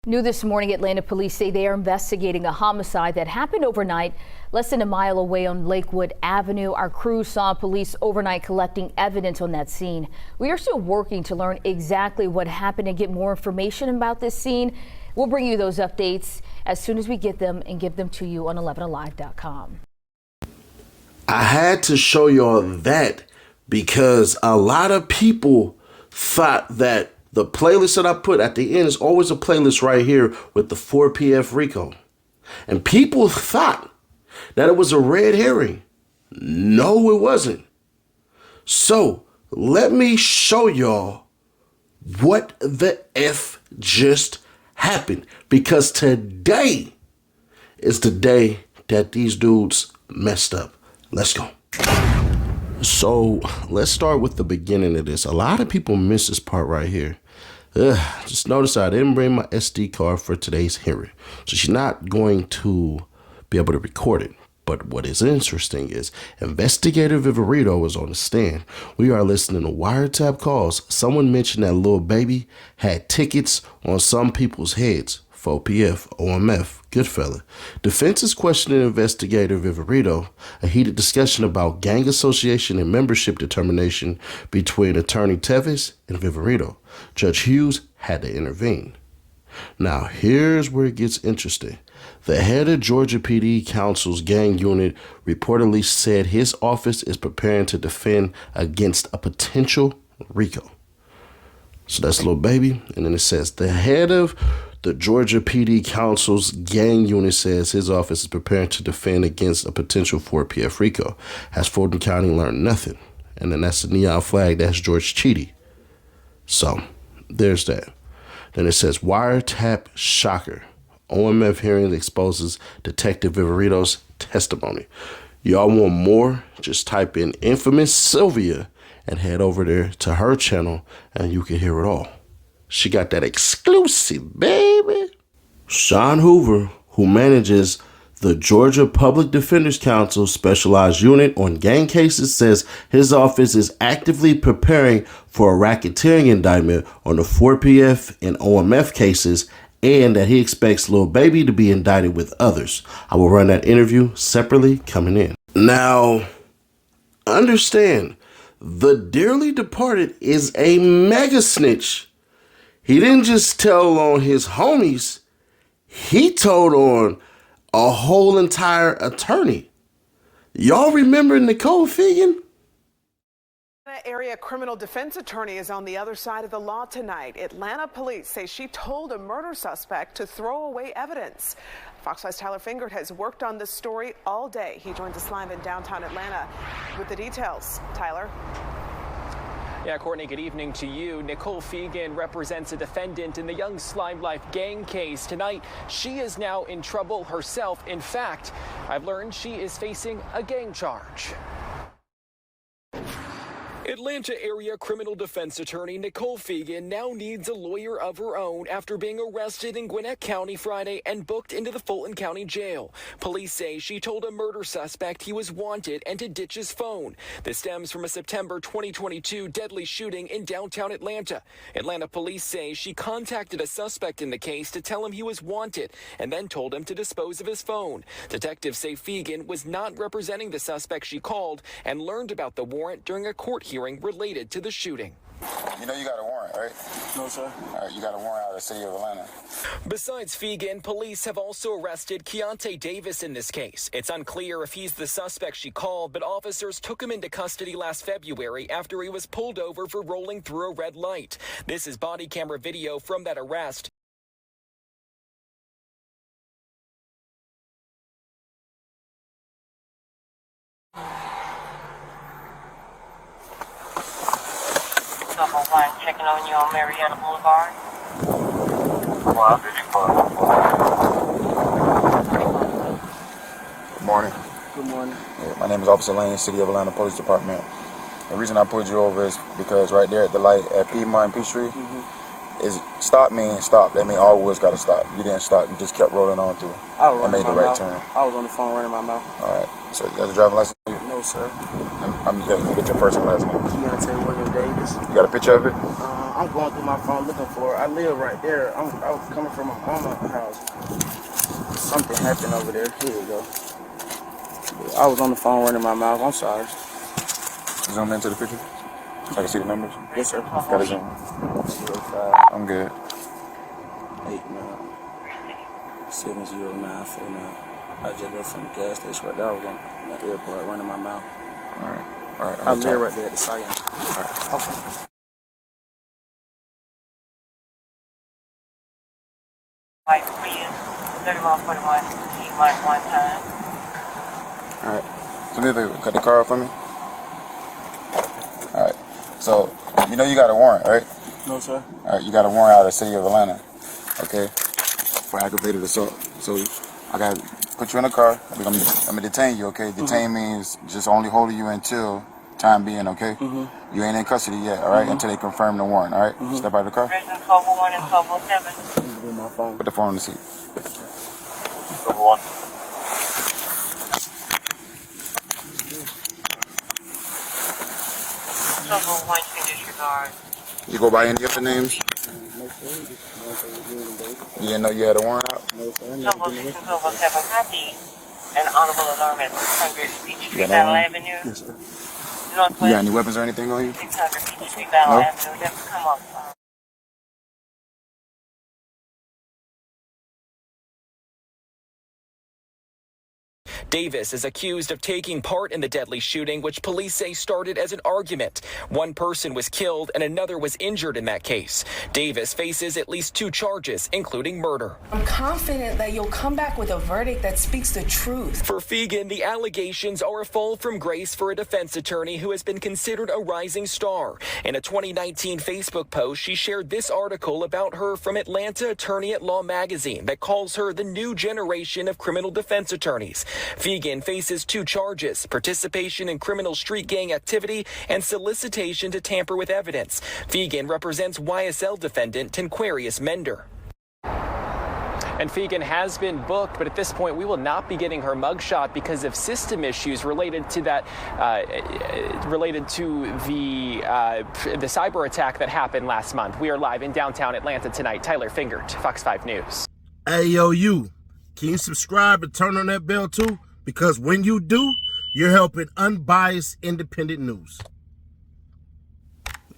New this morning, Atlanta police say they are investigating a homicide that happened overnight less than a mile away on Lakewood Avenue. Our crew saw police overnight collecting evidence on that scene. We are still working to learn exactly what happened and get more information about this scene. We'll bring you those updates as soon as we get them and give them to you on 11alive.com. I had to show y'all that because a lot of people thought that the playlist that I put at the end is always a playlist right here with the 4Pf Rico. And people thought that it was a red herring. No, it wasn't. So let me show y'all what the F just happened. Because today is the day that these dudes messed up. Let's go. So let's start with the beginning of this. A lot of people miss this part right here. Just notice I didn't bring my SD card for today's hearing. So she's not going to be able to record it. But what is interesting is Investigator Vivarito was on the stand. We are listening to wiretap calls. Someone mentioned that little baby had tickets on some people's heads. 4PF, OMF, Goodfella. Defense is questioning Investigator Vivarito, a heated discussion about gang association and membership determination between Attorney Tevis and Vivarito. Judge Hughes had to intervene. Now, here's where it gets interesting. The head of Georgia PD Counsel's gang unit reportedly said his office is preparing to defend against a potential RICO. So that's little baby. And then it says the head of the Georgia PD Counsel's gang unit says his office is preparing to defend against a potential 4PF Rico. Has Fulton County learned nothing? And then that's the neon flag. That's George Cheedy. So there's that. Then it says wiretap shocker. OMF hearing exposes Detective Vivarito's testimony. Y'all want more? Just type in infamous Sylvia and head over there to her channel and you can hear it all. She got that exclusive, baby. Sean Hoover, who manages the Georgia Public Defenders Council specialized unit on gang cases, says his office is actively preparing for a racketeering indictment on the 4PF and OMF cases and that he expects Lil Baby to be indicted with others. I will run that interview separately coming in. Now, understand, the dearly departed is a mega snitch. He didn't just tell on his homies, he told on a whole entire attorney. Y'all remember Nicole Fegan? Area criminal defense attorney is on the other side of the law tonight. Atlanta police say she told a murder suspect to throw away evidence. Fox 5's Tyler Fingert has worked on this story all day. He joins us live in downtown Atlanta with the details. Tyler? Yeah, Courtney, good evening to you. Nicole Fegan represents a defendant in the Young Slime Life gang case. Tonight, she is now in trouble herself. In fact, I've learned she is facing a gang charge. Atlanta area criminal defense attorney Nicole Fegan now needs a lawyer of her own after being arrested in Gwinnett County Friday and booked into the Fulton County Jail. Police say she told a murder suspect he was wanted and to ditch his phone. This stems from a September 2022 deadly shooting in downtown Atlanta. Atlanta police say she contacted a suspect in the case to tell him he was wanted and then told him to dispose of his phone. Detectives say Fegan was not representing the suspect she called and learned about the warrant during a court hearing related to the shooting. You know you got a warrant, right? No, sir. All right, you got a warrant out of the city of Atlanta. Besides Fegan, police have also arrested Keontae Davis in this case. It's unclear if he's the suspect she called, but officers took him into custody last February after he was pulled over for rolling through a red light. This is body camera video from that arrest. Checking on you on Marietta Boulevard. Well, did you call? Good morning. Good morning. Yeah, my name is Officer Lane, City of Atlanta Police Department. The reason I pulled you over is because right there at the light at Piedmont and Peachtree, is stop means stop. That means all wheels got to stop. You didn't stop. You just kept rolling on through and made the right turn. I was on the phone running my mouth. All right. So you got a driving license? No, sir. I'm just get your first and last name. Keontae William Davis. You got a picture of it? I I'm going through my phone looking for it. I live right there. I was coming from my mama's house. Something happened over there. Here we go. I was on the phone running my mouth. I'm sorry. Zoom into the picture so I can see the numbers. Yes, sir. Gotta zoom. 05 I'm good. 89 70949. I just left from the gas station right there. I was on the airport running my mouth. All right. I live right there at the Cyan. Okay. White Prius, 3141, T one time. All right. So Neither cut the car off for me. All right. So you know you got a warrant, right? No, sir. All right. You got a warrant out of the city of Atlanta, okay, for aggravated assault. So I got to put you in a car. I'm gonna detain you, okay? Detain means just only holding you until time being, okay? You ain't in custody yet, all right? Until they confirm the warrant, all right? Step out of the car. Resident 1201 and 1207. With my phone. Put the phone on the seat. 1201. You can disregard. You go by any other names? You didn't know you had a warrant out? 1206 and 1207. Copy. An honorable alarm at 600 Beach Street, got Battle one? Avenue. Yes, sir. You Northwest got any weapons or anything on you? 600 Beach Street, Battle No? Avenue. Never come up. Davis is accused of taking part in the deadly shooting, which police say started as an argument. One person was killed and another was injured in that case. Davis faces at least 2 charges, including murder. I'm confident that you'll come back with a verdict that speaks the truth. For Fegan, the allegations are a fall from grace for a defense attorney who has been considered a rising star. In a 2019 Facebook post, she shared this article about her from Atlanta Attorney at Law magazine that calls her the new generation of criminal defense attorneys. Fegan faces 2 charges: participation in criminal street gang activity and solicitation to tamper with evidence. Fegan represents YSL defendant Tenquarius Mender. And Fegan has been booked, but at this point, we will not be getting her mugshot because of system issues related to that, related to the cyber attack that happened last month. We are live in downtown Atlanta tonight. Tyler Fingert, Fox 5 News. Hey, yo, you. Can you subscribe and turn on that bell, too? Because when you do, you're helping unbiased, independent news.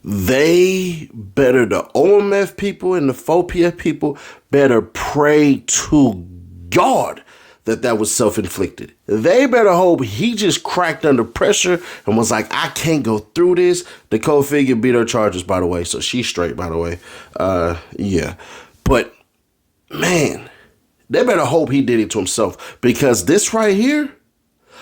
They better, the OMF people and the 4Pf people better pray to God that was self-inflicted. They better hope he just cracked under pressure and was like, I can't go through this. Nicole Figure beat her charges, by the way, so she's straight, by the way. Yeah. But, man, they better hope he did it to himself, because this right here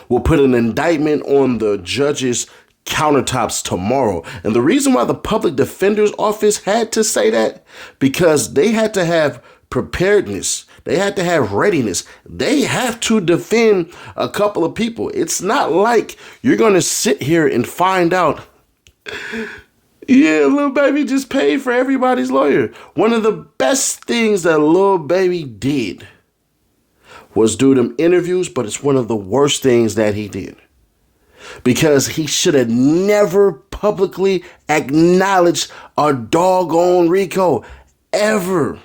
will put an indictment on the judge's countertops tomorrow. And the reason why the public defender's office had to say that, because they had to have preparedness. They had to have readiness. They have to defend a couple of people. It's not like you're going to sit here and find out, yeah, Lil Baby just paid for everybody's lawyer. One of the best things that Lil Baby did was do them interviews, but it's one of the worst things that he did. Because he should have never publicly acknowledged a doggone Rico, ever.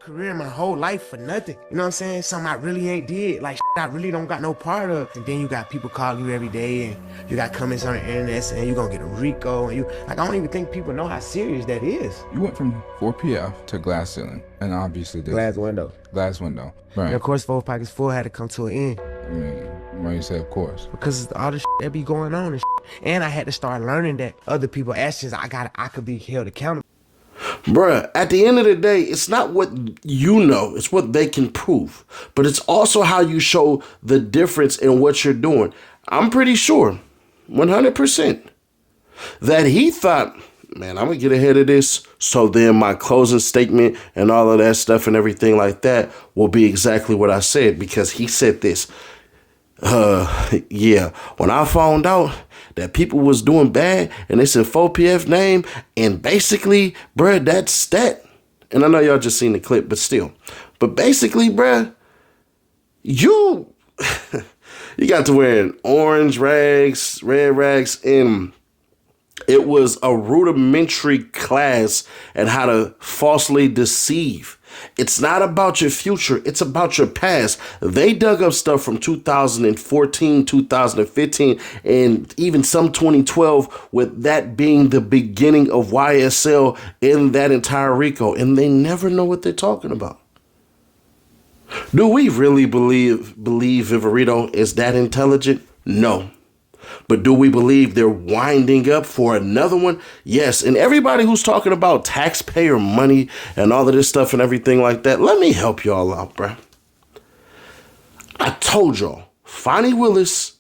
Career, my whole life for nothing. You know what I'm saying? Something I really ain't did. Like I really don't got no part of. And then you got people calling you every day, and you got comments on the internet saying you gonna get a Rico, and you like, I don't even think people know how serious that is. You went from 4PF to glass ceiling, and obviously Glass window. Glass window. Right. And of course, 4 Pockets 4 had to come to an end. I mean, why you say of course? Because all the that be going on and I had to start learning that other people actions I could be held accountable. Bruh, at the end of the day, it's not what you know, it's what they can prove. But it's also how you show the difference in what you're doing. I'm pretty sure, 100%, that he thought, man, I'm going to get ahead of this, so then my closing statement and all of that stuff and everything like that will be exactly what I said, because he said this. Yeah, when I found out that people was doing bad and they said 4PF name, and basically, bruh, that's that. And I know y'all just seen the clip, but still. But basically, bruh, you got to wear orange rags, red rags, and It was a rudimentary class in how to falsely deceive. It's not about your future. It's about your past. They dug up stuff from 2014, 2015, and even some 2012, with that being the beginning of YSL in that entire Rico. And they never know what they're talking about. Do we really believe Vivarito is that intelligent? No. But do we believe they're winding up for another one? Yes. And everybody who's talking about taxpayer money and all of this stuff and everything like that, let me help y'all out, bruh. I told y'all, Fonnie Willis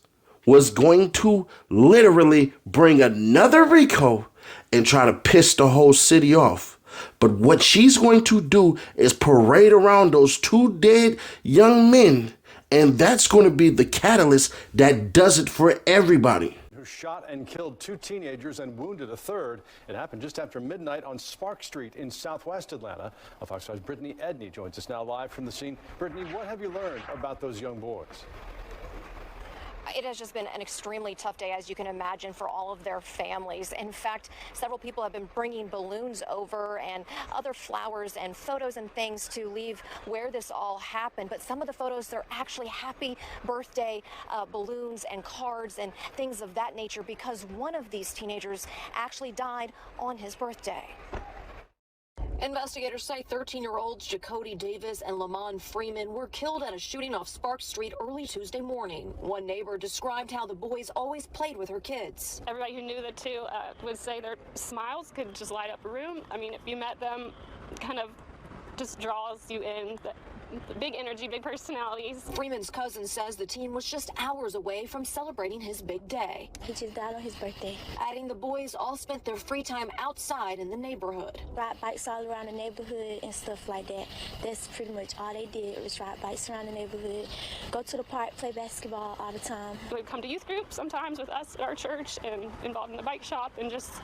was going to literally bring another Rico and try to piss the whole city off. But what she's going to do is parade around those two dead young men. And that's going to be the catalyst that does it for everybody. Who shot and killed two teenagers and wounded a third. It happened just after midnight on Spark Street in southwest Atlanta. Fox 5's Brittany Edney joins us now live from the scene. Brittany, what have you learned about those young boys? It has just been an extremely tough day, as you can imagine, for all of their families. In fact, several people have been bringing balloons over and other flowers and photos and things to leave where this all happened. But some of the photos, they're actually happy birthday balloons and cards and things of that nature, because one of these teenagers actually died on his birthday. Investigators say 13-year-olds Jacody Davis and Lamont Freeman were killed at a shooting off Spark Street early Tuesday morning. One neighbor described how the boys always played with her kids. Everybody who knew the two would say their smiles could just light up a room. I mean, if you met them, kind of just draws you in. Big energy, big personalities. Freeman's cousin says the teen was just hours away from celebrating his big day. He just died on his birthday. Adding the boys all spent their free time outside in the neighborhood. Ride bikes all around the neighborhood and stuff like that. That's pretty much all they did, was ride bikes around the neighborhood, go to the park, play basketball all the time. We'd come to youth groups sometimes with us at our church and involved in the bike shop, and just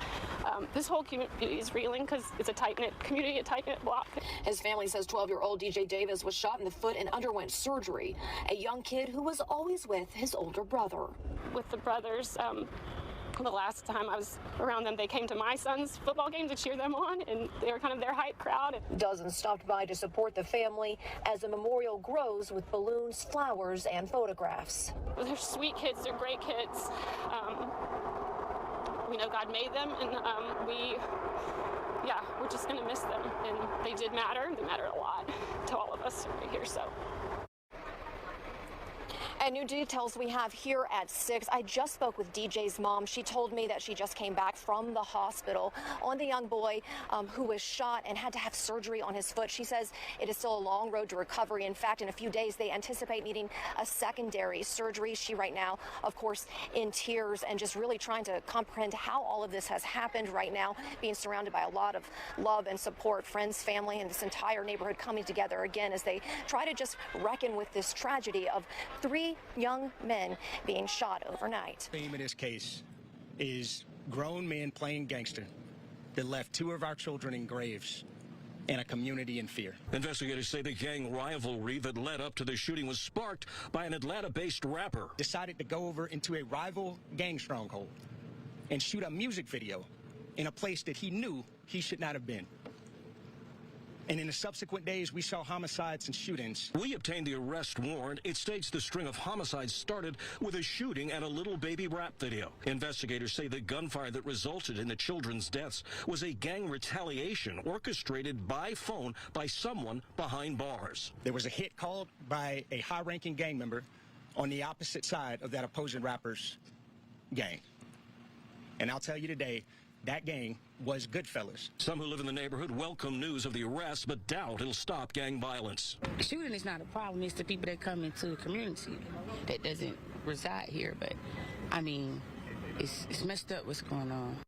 this whole community is reeling because it's a tight-knit community, a tight-knit block. His family says 12-year-old DJ Davis was shot in the foot and underwent surgery. A young kid who was always with his older brother. With the brothers, the last time I was around them, they came to my son's football game to cheer them on, and they were kind of their hype crowd. Dozens stopped by to support the family as a memorial grows with balloons, flowers, and photographs. They're sweet kids, they're great kids. We know God made them, and we're just going to miss them. And they did matter. They mattered a lot to all of us right here. So. And new details we have here at 6. I just spoke with DJ's mom. She told me that she just came back from the hospital on the young boy who was shot and had to have surgery on his foot. She says it is still a long road to recovery. In fact, in a few days, they anticipate needing a secondary surgery. She right now, of course, in tears and just really trying to comprehend how all of this has happened right now, being surrounded by a lot of love and support, friends, family, and this entire neighborhood coming together again as they try to just reckon with this tragedy of 3 young men being shot overnight. The theme of this case is grown men playing gangster that left 2 of our children in graves and a community in fear. Investigators say the gang rivalry that led up to the shooting was sparked by an Atlanta-based rapper. Decided to go over into a rival gang stronghold and shoot a music video in a place that he knew he should not have been. And in the subsequent days, we saw homicides and shootings. We obtained the arrest warrant. It states the string of homicides started with a shooting and a little baby rap video. Investigators say the gunfire that resulted in the children's deaths was a gang retaliation orchestrated by phone by someone behind bars. There was a hit called by a high-ranking gang member on the opposite side of that opposing rapper's gang. And I'll tell you today, that gang was Goodfellas. Some who live in the neighborhood welcome news of the arrest, but doubt it'll stop gang violence. Shooting is not a problem. It's the people that come into the community that doesn't reside here. But, I mean, it's messed up what's going on.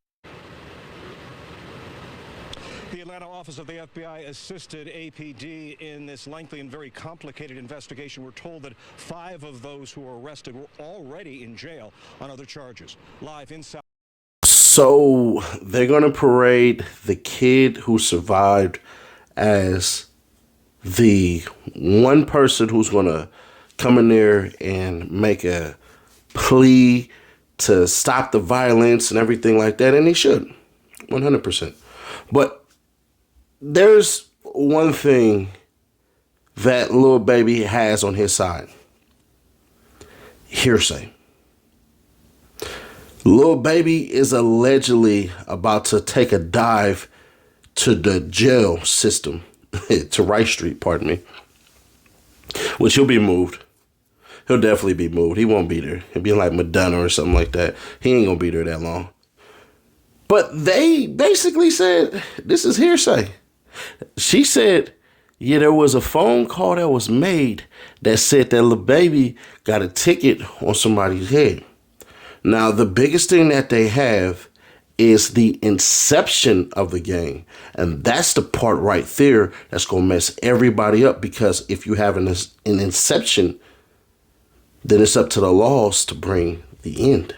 The Atlanta office of the FBI assisted APD in this lengthy and very complicated investigation. We're told that 5 of those who were arrested were already in jail on other charges. Live inside. So they're going to parade the kid who survived as the one person who's going to come in there and make a plea to stop the violence and everything like that, and he should, 100%. But there's one thing that Lil Baby has on his side. Hearsay. Lil Baby is allegedly about to take a dive to the jail system, to Rice Street, pardon me, which he'll be moved. He'll definitely be moved. He won't be there. He'll be like Madonna or something like that. He ain't gonna be there that long. But they basically said, this is hearsay. She said, yeah, there was a phone call that was made that said that Lil Baby got a ticket on somebody's head. Now, the biggest thing that they have is the inception of the gang. And that's the part right there that's going to mess everybody up, because if you have an inception, then it's up to the laws to bring the end.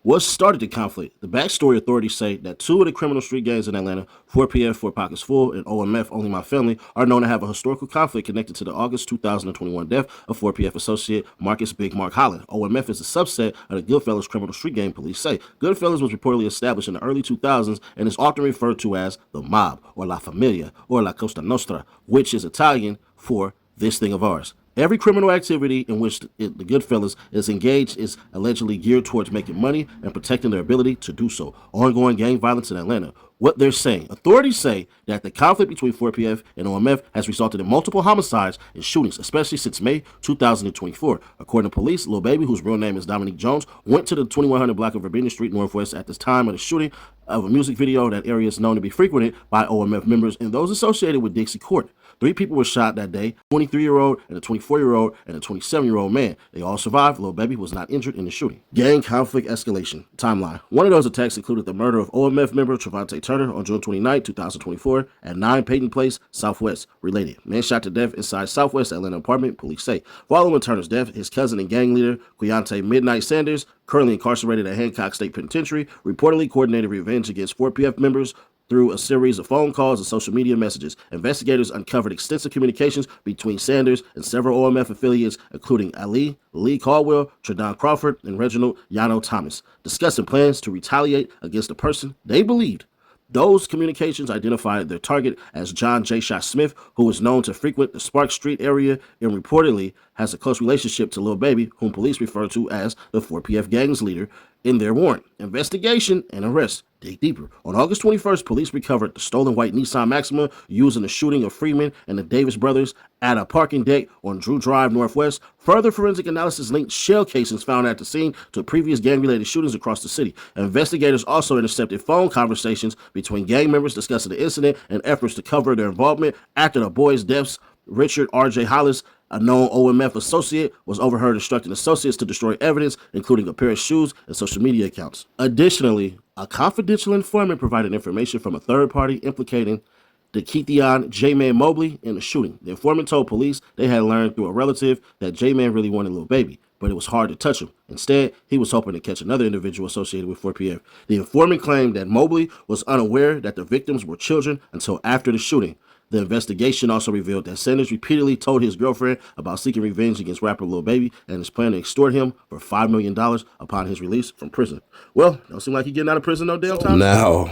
What started the conflict? The backstory authorities say that two of the criminal street gangs in Atlanta, 4PF, 4 Pockets Full, and OMF, Only My Family, are known to have a historical conflict connected to the August 2021 death of 4PF associate Marcus Big Mark Holland. OMF is a subset of the Goodfellas criminal street gang, police say. Goodfellas was reportedly established in the early 2000s and is often referred to as the mob, or La Familia, or La Costa Nostra, which is Italian for this thing of ours. Every criminal activity in which the Goodfellas is engaged is allegedly geared towards making money and protecting their ability to do so. Ongoing gang violence in Atlanta. What they're saying. Authorities say that the conflict between 4PF and OMF has resulted in multiple homicides and shootings, especially since May 2024. According to police, Lil Baby, whose real name is Dominique Jones, went to the 2100 block of Virginia Street Northwest at the time of the shooting of a music video. That area is known to be frequented by OMF members and those associated with Dixie Court. 3 people were shot that day, a 23-year-old and a 24-year-old and a 27-year-old man. They all survived. Lil Baby was not injured in the shooting. Gang conflict escalation. Timeline. One of those attacks included the murder of OMF member Trevante Turner on June 29, 2024 at 9 Peyton Place, Southwest. Related. Man shot to death inside Southwest Atlanta apartment, police say. Following Turner's death, his cousin and gang leader, Queante Midnight Sanders, currently incarcerated at Hancock State Penitentiary, reportedly coordinated revenge against 4PF members through a series of phone calls and social media messages. Investigators uncovered extensive communications between Sanders and several OMF affiliates, including Ali, Lee Caldwell, Tredon Crawford, and Reginald Yano Thomas, discussing plans to retaliate against the person they believed. Those communications identified their target as John J. Shot Smith, who is known to frequent the Spark Street area and reportedly has a close relationship to Lil Baby, whom police refer to as the 4PF gang's leader, in their warrant. Investigation and arrest. Dig deeper. On August 21st, police recovered the stolen white Nissan Maxima used in the shooting of Freeman and the Davis brothers at a parking deck on Drew Drive Northwest. Further forensic analysis linked shell casings found at the scene to previous gang-related shootings across the city. Investigators also intercepted phone conversations between gang members discussing the incident and efforts to cover their involvement after the boys' deaths. Richard R.J. Hollis, a known OMF associate, was overheard instructing associates to destroy evidence, including a pair of shoes and social media accounts. Additionally, a confidential informant provided information from a third party implicating the Keithion J-Man Mobley in the shooting. The informant told police they had learned through a relative that J-Man really wanted Lil Baby, but it was hard to touch him. Instead, he was hoping to catch another individual associated with 4PF. The informant claimed that Mobley was unaware that the victims were children until after the shooting. The investigation also revealed that Sanders repeatedly told his girlfriend about seeking revenge against rapper Lil Baby and his plan to extort him for $5 million upon his release from prison. Well, don't seem like he's getting out of prison no damn time. Now,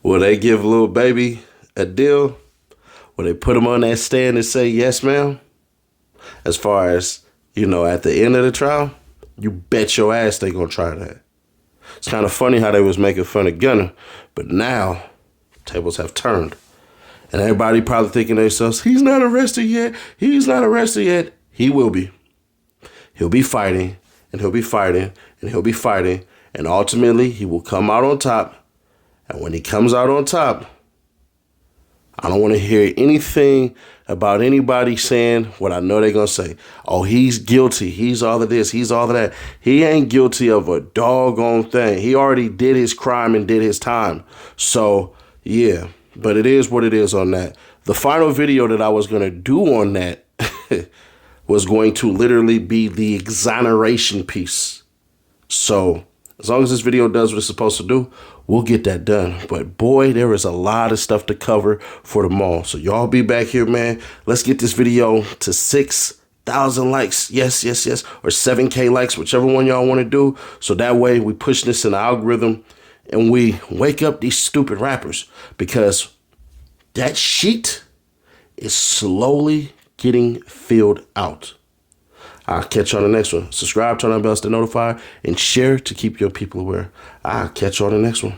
will they give Lil Baby a deal? Will they put him on that stand and say, yes, ma'am? As far as, at the end of the trial, you bet your ass they gonna try that. It's kind of funny how they was making fun of Gunner, but now tables have turned. And everybody probably thinking to themselves, he's not arrested yet. He's not arrested yet. He will be. He'll be fighting, and he'll be fighting, and he'll be fighting. And ultimately, he will come out on top. And when he comes out on top, I don't want to hear anything about anybody saying what I know they're going to say. Oh, he's guilty. He's all of this. He's all of that. He ain't guilty of a doggone thing. He already did his crime and did his time. So, yeah. But it is what it is on that. The final video that I was going to do on that was going to literally be the exoneration piece. So as long as this video does what it's supposed to do, we'll get that done. But boy, there is a lot of stuff to cover for the mall. So y'all be back here, man. Let's get this video to 6,000 1,000 likes. Yes, yes, yes. Or 7K likes, whichever one y'all want to do. So that way we push this in the algorithm and we wake up these stupid rappers, because that sheet is slowly getting filled out. I'll catch you on the next one. Subscribe, turn on bells to notify, and share to keep your people aware. I'll catch you on the next one.